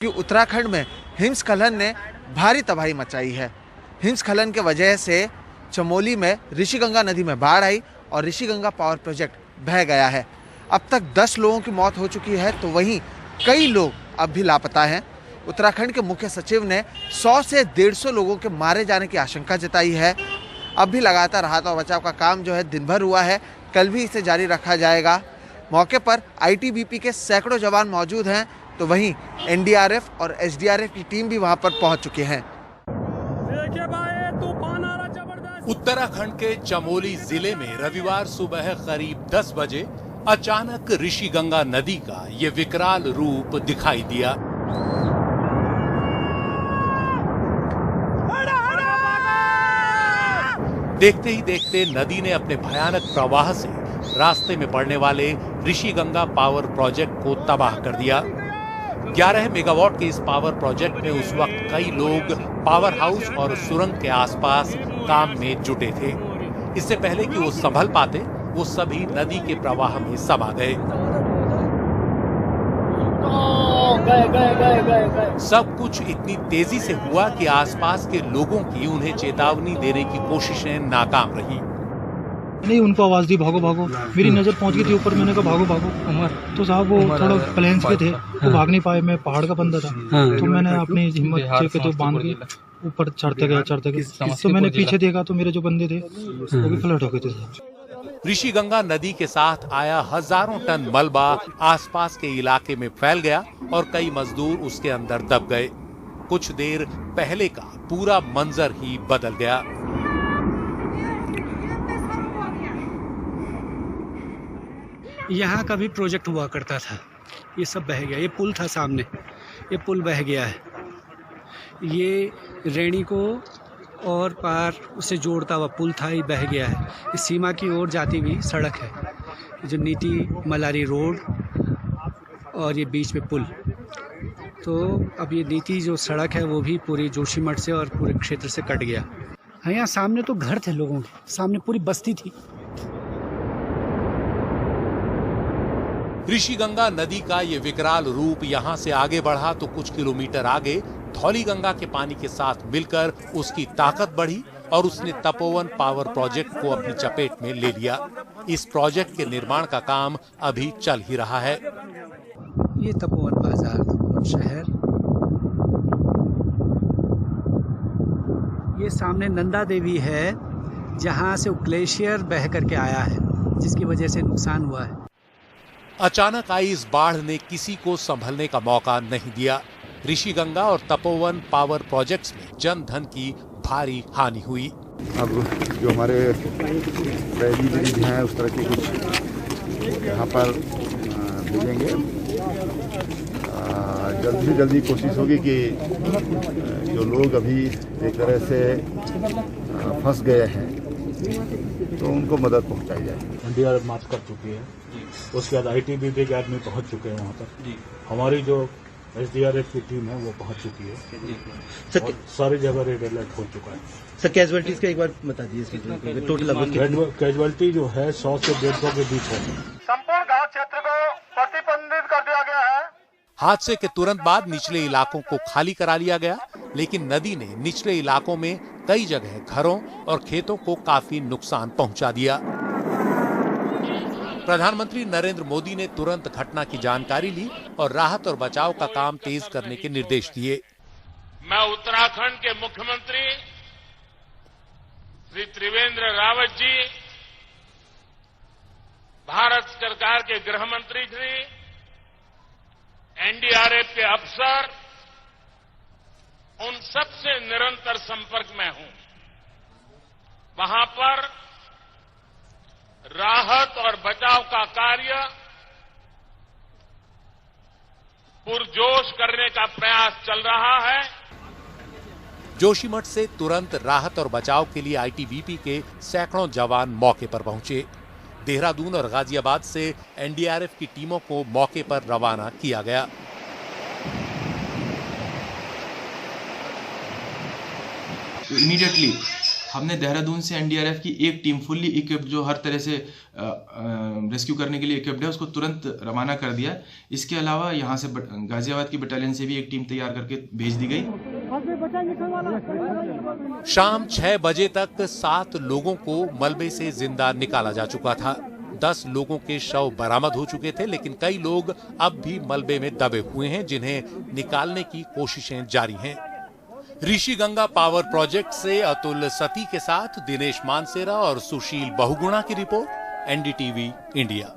कि उत्तराखंड में हिमस्खलन ने भारी तबाही मचाई है। हिमस्खलन के वजह से चमोली में ऋषिगंगा नदी में बाढ़ आई और ऋषिगंगा पावर प्रोजेक्ट बह गया है। अब तक 10 लोगों की मौत हो चुकी है, तो वहीं कई लोग अब भी लापता हैं। उत्तराखंड के मुख्य सचिव ने 100 से 150 लोगों के मारे जाने की आशंका जताई है। अब भी लगातार राहत और बचाव का काम जो है दिन भर हुआ है, कल भी इसे जारी रखा जाएगा। मौके पर आईटीबीपी के सैकड़ों जवान मौजूद हैं, तो वहीं एनडीआरएफ और एसडीआरएफ की टीम भी वहां पर पहुंच चुके हैं। उत्तराखंड के चमोली जिले में रविवार सुबह करीब 10 बजे अचानक ऋषिगंगा नदी का ये विकराल रूप दिखाई दिया। देखते ही देखते नदी ने अपने भयानक प्रवाह से रास्ते में पड़ने वाले ऋषिगंगा पावर प्रोजेक्ट को तबाह कर दिया। 11 मेगावाट के इस पावर प्रोजेक्ट में उस वक्त कई लोग पावर हाउस और सुरंग के आसपास काम में जुटे थे। इससे पहले कि वो संभल पाते, वो सभी नदी के प्रवाह में समा गए। सब कुछ इतनी तेजी से हुआ कि आसपास के लोगों की उन्हें चेतावनी देने की कोशिशें नाकाम रही। नहीं, उनको आवाज दी भागो भागो। मेरी नजर पहुंच गई थी ऊपर, मैंने कहा भागो भागो। तो साहब वो थोड़ा प्लेन्स के थे, वो भाग नहीं पाए। मैं पहाड़ का बंदा था, तो मैंने अपनी हिम्मत के तो बांध के ऊपर चढ़ते गए। तो मैंने पीछे देखा तो मेरे जो बंदे थे वो भी फ्लड हो गए थे। ऋषिगंगा नदी के साथ आया हजारों टन मलबा आसपास के इलाके में फैल गया और कई मजदूर उसके अंदर दब गए। कुछ देर पहले का पूरा मंजर ही बदल गया। यहाँ का भी प्रोजेक्ट हुआ करता था, ये सब बह गया। ये पुल था सामने, ये पुल बह गया है। ये रैणी को और पार उसे जोड़ता हुआ पुल था, ये बह गया है। इस सीमा की ओर जाती हुई सड़क है, जो नीति मलारी रोड और ये बीच में पुल। तो अब ये नीति जो सड़क है वो भी पूरी जोशीमठ से और पूरे क्षेत्र से कट गया। हाँ, यहाँ सामने तो घर थे लोगों के, सामने पूरी बस्ती थी। ऋषिगंगा नदी का ये विकराल रूप यहाँ से आगे बढ़ा तो कुछ किलोमीटर आगे धौलीगंगा के पानी के साथ मिलकर उसकी ताकत बढ़ी और उसने तपोवन पावर प्रोजेक्ट को अपनी चपेट में ले लिया। इस प्रोजेक्ट के निर्माण का काम अभी चल ही रहा है। ये तपोवन बाजार शहर, ये सामने नंदा देवी है, जहाँ से ग्लेशियर बह करके आया है, जिसकी वजह से नुकसान हुआ है। अचानक आई इस बाढ़ ने किसी को संभलने का मौका नहीं दिया। ऋषिगंगा और तपोवन पावर प्रोजेक्ट्स में जन धन की भारी हानि हुई। अब जो हमारे बिजली हैं उस तरह के कुछ यहाँ पर भेजेंगे। जल्दी से जल्दी कोशिश होगी कि जो लोग अभी एक तरह से फंस गए हैं तो उनको मदद पहुँचाई जाए। एनडीआरएफ मार्च कर चुकी है, उसके बाद आईटीबीपी के आदमी पहुंच चुके हैं वहाँ पर। हमारी जो एसडीआरएफ की टीम है वो पहुंच चुकी है और सारी जगह रेड अलर्ट हो चुका है। सर, कैजुअलिटीज का एक बार बता दीजिए, टोटल कैजुअलिटी जो है 100 से 150 के बीच है। संपूर्ण घाट क्षेत्र को प्रतिबंधित कर दिया गया है। हादसे के तुरंत बाद निचले इलाकों को खाली करा लिया गया, लेकिन नदी ने निचले इलाकों में कई जगह घरों और खेतों को काफी नुकसान पहुंचा दिया। प्रधानमंत्री नरेंद्र मोदी ने तुरंत घटना की जानकारी ली और राहत और बचाव का काम तेज करने के निर्देश दिए। मैं उत्तराखंड के मुख्यमंत्री श्री त्रिवेंद्र रावत जी, भारत सरकार के गृह मंत्री श्री, एनडीआरएफ के अफसर, उन सबसे निरंतर संपर्क में हूं। वहां पर राहत और बचाव का कार्य पुरजोश करने का प्रयास चल रहा है। जोशीमठ से तुरंत राहत और बचाव के लिए आईटीबीपी के सैकड़ों जवान मौके पर पहुंचे। देहरादून और गाजियाबाद से एनडीआरएफ की टीमों को मौके पर रवाना किया गया। इमीडिएटली हमने देहरादून से एनडीआरएफ की एक टीम फुल्ली इक्विप्ड जो हर तरह से रेस्क्यू करने के लिए इक्विप्ड है उसको तुरंत रवाना कर दिया। इसके अलावा यहाँ से गाजियाबाद की बटालियन से भी एक टीम तैयार करके भेज दी गई। शाम 6 बजे तक 7 लोगों को मलबे से जिंदा निकाला जा चुका था। 10 लोगों के शव बरामद हो चुके थे, लेकिन कई लोग अब भी मलबे में दबे हुए हैं जिन्हें निकालने की कोशिशें जारी हैं। ऋषिगंगा पावर प्रोजेक्ट से अतुल सती के साथ दिनेश मानसेरा और सुशील बहुगुणा की रिपोर्ट, एनडीटीवी इंडिया।